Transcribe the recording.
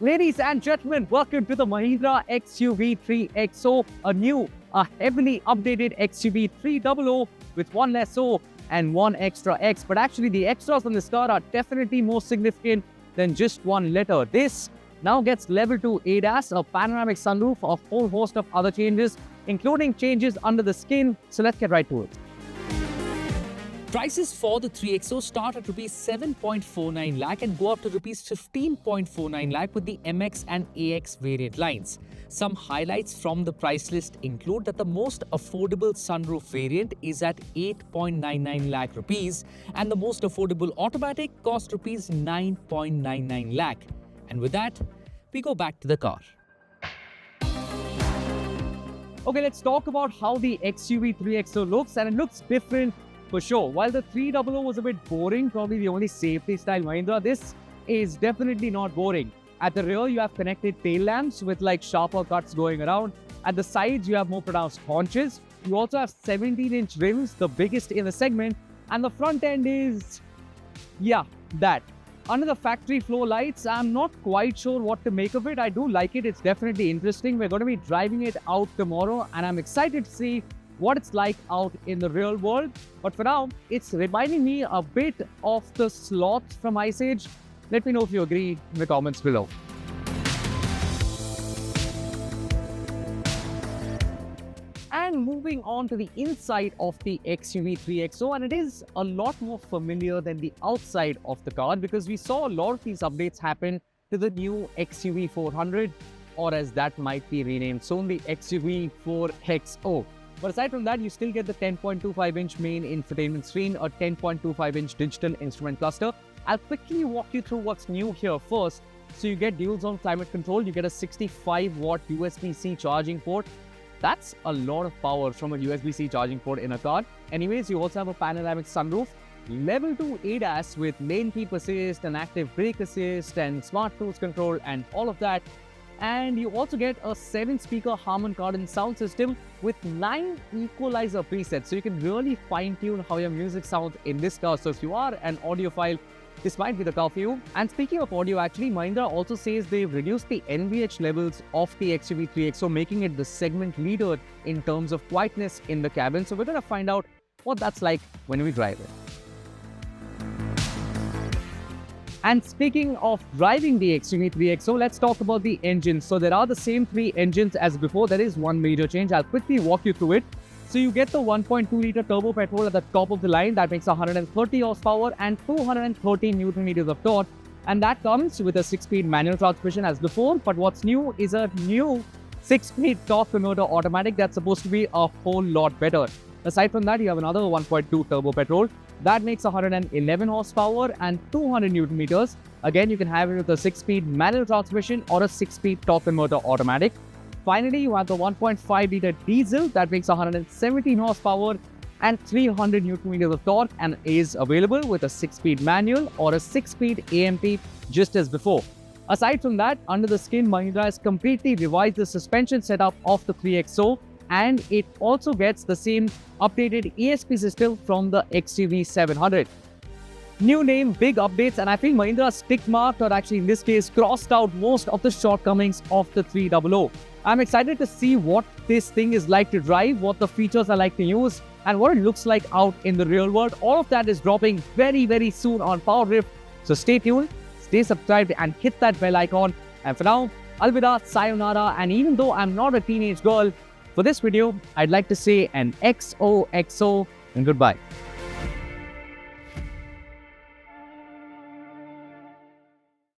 Ladies and gentlemen, welcome to the Mahindra XUV 3XO, a heavily updated XUV 300 with one less O and one extra X. But actually, the extras on this car are definitely more significant than just one letter. This now gets level 2 ADAS, a panoramic sunroof, a whole host of other changes, including changes under the skin. So let's get right to it. Prices for the 3XO start at Rs 7.49 lakh and go up to Rs 15.49 lakh with the MX and AX variant lines. Some highlights from the price list include that the most affordable sunroof variant is at 8.99 lakh rupees and the most affordable automatic costs Rs 9.99 lakh. And with that, we go back to the car. Okay, let's talk about how the XUV 3XO looks, and it looks different for sure. While the 300 was a bit boring, probably the only safety style Mahindra, this is definitely not boring. At the rear, you have connected tail lamps with like sharper cuts going around. At the sides, you have more pronounced haunches. You also have 17-inch rims, the biggest in the segment. And the front end is, that. Under the factory floor lights, I'm not quite sure what to make of it. I do like it. It's definitely interesting. We're going to be driving it out tomorrow, and I'm excited to see what it's like out in the real world. But for now, it's reminding me a bit of the sloths from Ice Age. Let me know if you agree in the comments below. And moving on to the inside of the XUV 3XO, and it is a lot more familiar than the outside of the car because we saw a lot of these updates happen to the new XUV 400, or as that might be renamed soon, the XUV 4XO. But aside from that, you still get the 10.25-inch main infotainment screen, a 10.25-inch digital instrument cluster. I'll quickly walk you through what's new here first. So you get dual zone climate control, you get a 65-watt USB-C charging port. That's a lot of power from a USB-C charging port in a car. Anyways, you also have a panoramic sunroof, level 2 ADAS with lane keep assist and active brake assist and smart cruise control and all of that. And you also get a 7-speaker Harman Kardon sound system with 9 equalizer presets. So you can really fine-tune how your music sounds in this car. So if you are an audiophile, this might be the car for you. And speaking of audio, actually, Mahindra also says they've reduced the NVH levels of the XUV 3XO, making it the segment leader in terms of quietness in the cabin. So we're going to find out what that's like when we drive it. And speaking of driving the XUV 3XO, let's talk about the engine. So there are the same 3 engines as before. There is one major change. I'll quickly walk you through it. So you get the 1.2-liter turbo petrol at the top of the line. That makes 130 horsepower and 230 Newton meters of torque. And that comes with a 6-speed manual transmission as before. But what's new is a new 6-speed torque converter automatic that's supposed to be a whole lot better. Aside from that, you have another 1.2 turbo petrol. That makes 111 horsepower and 200 Newton meters. Again, you can have it with a 6-speed manual transmission or a 6-speed torque converter automatic. Finally, you have the 1.5-liter diesel that makes 117 horsepower and 300 Newton meters of torque and is available with a 6-speed manual or a 6-speed AMT just as before. Aside from that, under the skin, Mahindra has completely revised the suspension setup of the 3XO, and it also gets the same updated ESP system from the XUV 700. New name, big updates, and I think Mahindra stick marked, or actually in this case crossed out most of the shortcomings of the 300. I'm excited to see what this thing is like to drive, what the features are like to use, and what it looks like out in the real world. All of that is dropping very, very soon on PowerDrift. So stay tuned, stay subscribed, and hit that bell icon. And for now, alvida, sayonara, and even though I'm not a teenage girl, for this video, I'd like to say an XOXO and goodbye.